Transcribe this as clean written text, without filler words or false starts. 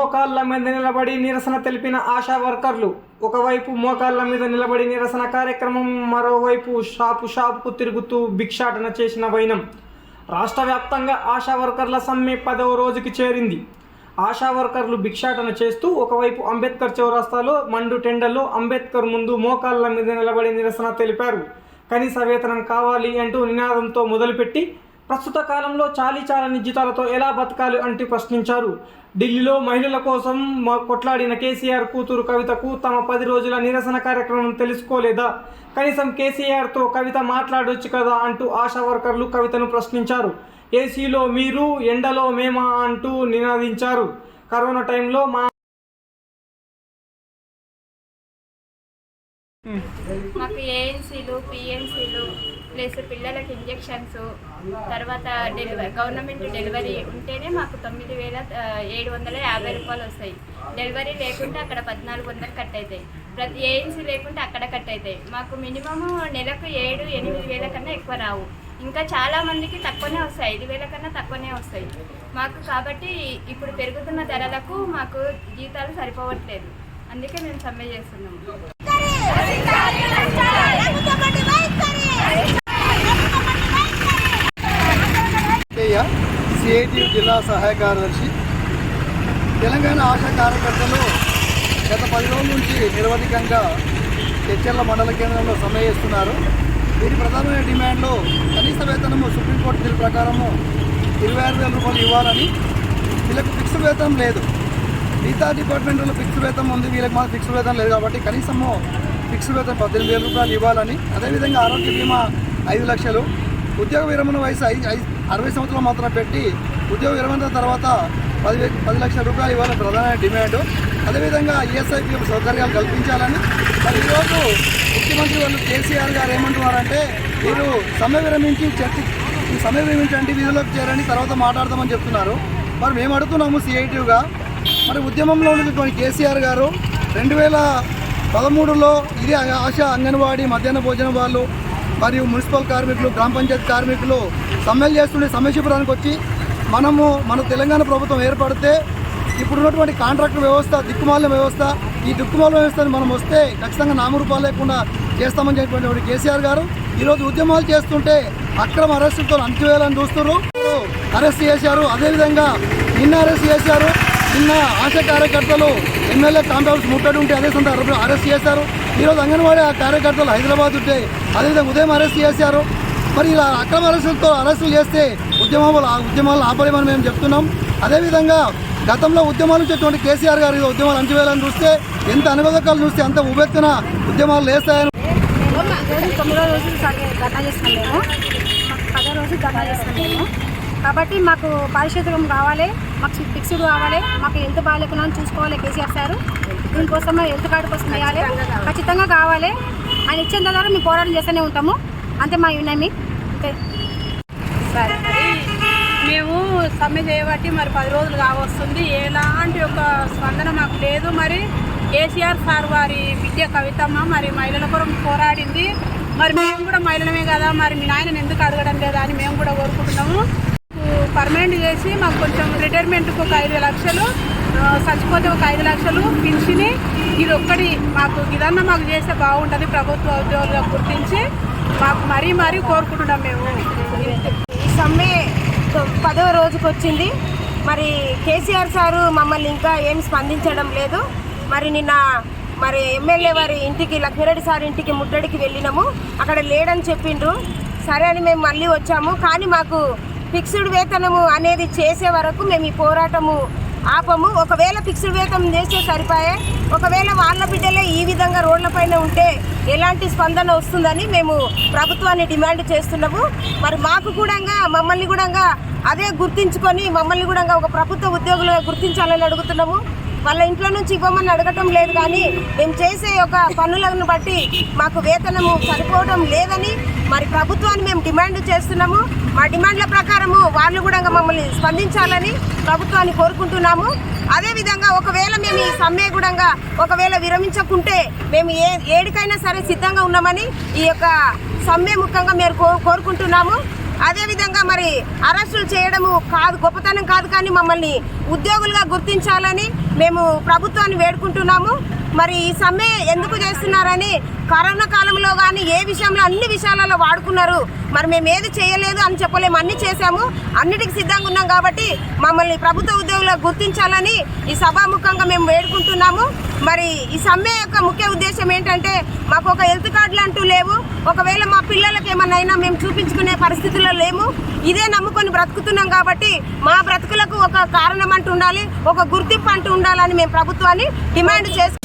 మోకాళ్ళ మీద నిలబడి నిరసన తెలిపిన ఆశా వర్కర్లు. ఒకవైపు మోకాళ్ళ మీద నిలబడి నిరసన కార్యక్రమం, మరోవైపు షాపుకు తిరుగుతూ భిక్షాటన చేసిన వైనం. రాష్ట్ర వ్యాప్తంగా ఆశా వర్కర్ల సమ్మె 10వ రోజుకి చేరింది. ఆశా వర్కర్లు భిక్షాటన చేస్తూ ఒకవైపు అంబేద్కర్ చౌరస్తాలో మండు టెండల్లో అంబేద్కర్ ముందు మోకాళ్ళ మీద నిలబడి నిరసన తెలిపారు. కనీస వేతనం కావాలి అంటూ నినాదంతో మొదలుపెట్టి ప్రస్తుత కాలంలో చాలీచాలని జీతాలతో ఎలా బతకాలి అంటూ ప్రశ్నించారు. ఢిల్లీలో మహిళల కోసం కొట్లాడిన కేసీఆర్ కూతురు కవితకు తమ 10 రోజుల నిరసన కార్యక్రమం తెలుసుకోలేదా? కనీసం కేసీఆర్తో కవిత మాట్లాడొచ్చు కదా అంటూ ఆశా వర్కర్లు కవితను ప్రశ్నించారు. ఏసీలో మీరు, ఎండలో మేమా అంటూ నినాదించారు. కరోనా టైంలో మాకు ఏఎన్సీలు, పిఎన్సీలు ప్లస్ పిల్లలకి ఇంజెక్షన్స్, తర్వాత గవర్నమెంట్ డెలివరీ ఉంటేనే మాకు 9,750 రూపాయలు వస్తాయి. డెలివరీ లేకుంటే అక్కడ 1,400 కట్ అవుతాయి. ప్రతి ఏఎన్సీ లేకుంటే అక్కడ కట్ అవుతాయి. మాకు మినిమము నెలకు 7-8 వేల కన్నా ఎక్కువ రావు. ఇంకా చాలామందికి తక్కువనే వస్తాయి, 5,000 కన్నా తక్కువనే వస్తాయి మాకు. కాబట్టి ఇప్పుడు పెరుగుతున్న ధరలకు మాకు జీతాలు సరిపోవట్లేదు. అందుకే మేము సమ్మె చేస్తున్నాము. సిఐటియు జిల్లా సహాయ కార్యదర్శి. తెలంగాణ ఆశా కార్యకర్తలు గత 10 రోజుల నుంచి నిరవధికంగా హెచ్ఎల్ల మండల కేంద్రంలో సమ్మె చేస్తున్నారు. దీని ప్రధానమైన డిమాండ్లో కనీస వేతనము సుప్రీంకోర్టు తీర్పు ప్రకారము 26,000 రూపాయలు ఇవ్వాలని. వీళ్ళకు ఫిక్స్డ్ వేతనం లేదు. మిగతా డిపార్ట్మెంట్లో ఫిక్స్డ్ వేతనం ఉంది, వీళ్ళకి మాకు ఫిక్స్డ్ వేతనం లేదు. కాబట్టి కనీసము ఫిక్స్డ్ వేతనం 18,000 రూపాయలు ఇవ్వాలని. అదేవిధంగా ఆరోగ్య బీమా 5 లక్షలు, ఉద్యోగ విరమణ వయసు 60 సంవత్సరాలు మాత్రం పెట్టి ఉద్యోగ విరమణ తర్వాత 10 లక్షల రూపాయలు ఇవ్వాలని ప్రధాన డిమాండ్. అదేవిధంగా ఈఎస్ఐపీ సౌకర్యాలు కల్పించాలని. మరి ఈరోజు ముఖ్యమంత్రి వాళ్ళు కేసీఆర్ గారు ఏమంటున్నారంటే, మీరు సమ్మె విరమించండి, విధులకు చేరండి, తర్వాత మాట్లాడదామని చెప్తున్నారు. మరి మేము అడుగుతున్నాము సిఐటియుగా, మరి ఉద్యమంలో ఉన్నటువంటి కేసీఆర్ గారు 2013లో ఇది ఆశా, అంగన్వాడీ, మధ్యాహ్న భోజన వాళ్ళు మరియు మున్సిపల్ కార్మికులు, గ్రామ పంచాయతీ కార్మికులు సమ్మెలు చేస్తుండే సమ్మె శిబిరానికి వచ్చి మన తెలంగాణ ప్రభుత్వం ఏర్పడితే ఇప్పుడున్నటువంటి కాంట్రాక్టర్ వ్యవస్థ, దిక్కుమాలిన వ్యవస్థ, ఈ దిక్కుమాలిన వ్యవస్థను మనం వస్తే ఖచ్చితంగా నామరూపాలు లేకుండా చేస్తామని చెప్పినటువంటి కేసీఆర్ గారు ఈరోజు ఉద్యమాలు చేస్తుంటే అక్రమ అరెస్టులతో అంచువేయాలని చూస్తున్నారు, అరెస్ట్ చేశారు. అదేవిధంగా నిన్న అరెస్ట్ చేశారు. నిన్న ఆశా కార్యకర్తలు ఎమ్మెల్యే కాంపౌండ్ హౌస్ ముట్టడి ఉంటే అదే సందర్భంలో అరెస్ట్ చేశారు. ఈరోజు అంగన్వాడీ కార్యకర్తలు హైదరాబాద్ ఉంటే అదేవిధంగా ఉదయం అరెస్ట్ చేశారు. మరి ఇలా అక్రమ అరెస్టులు చేస్తే ఉద్యమాలను ఆపలేమని మేము చెప్తున్నాం. అదేవిధంగా గతంలో ఉద్యమాలు చేసేటువంటి కేసీఆర్ గారు ఉద్యమాలు అంచువేయాలని చూస్తే ఎంత అనుబంధకాలు చూస్తే అంత ఉబెత్తున ఉద్యమాలు లేస్తాయని. 9వ రోజు ధర్నా చేస్తున్నాము, 10వ రోజు ధర్నా చేస్తున్నాము. కాబట్టి మాకు పారిశోధకం కావాలి, మాకు ఫిక్స్డ్ కావాలి, మాకు హెల్త్ బాగాలేకుండా చూసుకోవాలి కేసీఆర్ సారు. దీనికోసం హెల్త్ కార్డు కోసం వేయాలి, ఖచ్చితంగా కావాలి. ఆయన ఇచ్చేంత ద్వారా మేము పోరాటం చేస్తూనే ఉంటాము. అంతే మా యునమి. సరే, మేము సమ్మె చేయబట్టి మరి 10 రోజులు కావస్తుంది. ఎలాంటి ఒక స్పందన మాకు లేదు. మరి కేసీఆర్ సార్ వారి బిడ్డ కవితమ్మ మరి మహిళల కొరకు పోరాడింది. మరి మేము కూడా మహిళలమే కదా, మరి మీ నాయనని ఎందుకు అడగడం లేదా అని మేము కూడా కోరుకుంటున్నాము. పర్మనెంట్ చేసి మాకు కొంచెం రిటైర్మెంట్కి ఒక 5 లక్షలు, చచ్చిపోతే ఒక 5 లక్షలు పింఛని, ఇది ఒక్కటి మాకు ఇదన్నా మాకు చేస్తే బాగుంటుంది. ప్రభుత్వ ఉద్యోగులకు గుర్తించి మాకు మరీ కోరుకుంటున్నాం మేము. ఈ సమ్మె 10వ రోజుకి వచ్చింది. మరి కేసీఆర్ సారు మమ్మల్ని ఇంకా ఏం స్పందించడం లేదు. మరి నిన్న ఎమ్మెల్యే వారి ఇంటికి, లక్ష్మీరెడ్డి సార్ ఇంటికి ముట్టడికి వెళ్ళినాము. అక్కడ లేడని చెప్పిండ్రు. సరే అని మేము మళ్ళీ వచ్చాము. కానీ మాకు ఫిక్స్డ్ వేతనము అనేది చేసే వరకు మేము ఈ పోరాటము ఆపము. ఒకవేళ ఫిక్స్డ్ వేతనం చేస్తే సరిపోయే, ఒకవేళ వాళ్ళ బిడ్డలే ఈ విధంగా రోడ్లపైన ఉంటే ఎలాంటి స్పందన వస్తుందని మేము ప్రభుత్వాన్ని డిమాండ్ చేస్తున్నాము. మరి మాకు కూడా మమ్మల్ని కూడా అదే గుర్తించుకొని మమ్మల్ని కూడా ఒక ప్రభుత్వ ఉద్యోగులుగా గుర్తించాలని అడుగుతున్నాము. వాళ్ళ ఇంట్లో నుంచి ఇవ్వమని అడగటం లేదు, కానీ మేము చేసే ఒక పనులను బట్టి మాకు వేతనము సరిపోవడం లేదని మరి ప్రభుత్వాన్ని మేము డిమాండ్ చేస్తున్నాము. మా డిమాండ్ల ప్రకారము వాళ్ళు కూడా మమ్మల్ని స్పందించాలని ప్రభుత్వాన్ని కోరుకుంటున్నాము. అదేవిధంగా ఒకవేళ మేము ఈ సమ్మె కూడా ఒకవేళ విరమించకుంటే మేము ఏడికైనా సరే సిద్ధంగా ఉన్నామని ఈ యొక్క సమ్మె ముఖ్యంగా మేము కోరుకుంటున్నాము. అదేవిధంగా మరి అరెస్టులు చేయడము కాదు, గొప్పతనం కాదు, కానీ మమ్మల్ని ఉద్యోగులుగా గుర్తించాలని మేము ప్రభుత్వాన్ని వేడుకుంటున్నాము. మరి ఈ సమ్మె ఎందుకు చేస్తున్నారని కరోనా కాలంలో కానీ ఏ విషయంలో అన్ని విషయాలలో వాడుకున్నారు. మరి మేము ఏది చేయలేదు అని చెప్పలేము, అన్ని చేశాము, అన్నిటికీ సిద్ధంగా ఉన్నాం. కాబట్టి మమ్మల్ని ప్రభుత్వ ఉద్యోగులుగా గుర్తించాలని ఈ సభాముఖంగా మేము వేడుకుంటున్నాము. మరి ఈ సమ్మె యొక్క ముఖ్య ఉద్దేశం ఏంటంటే మాకు ఒక హెల్త్ కార్డులు అంటూ లేవు. ఒకవేళ మా పిల్లలకి ఏమన్నా అయినా మేము చూపించుకునే పరిస్థితుల్లో లేము. ఇదే నమ్ముకొని బ్రతుకుతున్నాం. కాబట్టి మా బ్రతుకులకు ఒక కారణం అంటూ ఉండాలి, ఒక గుర్తింపు అంటూ ఉండాలని మేము ప్రభుత్వాన్ని డిమాండ్ చేస్తాం.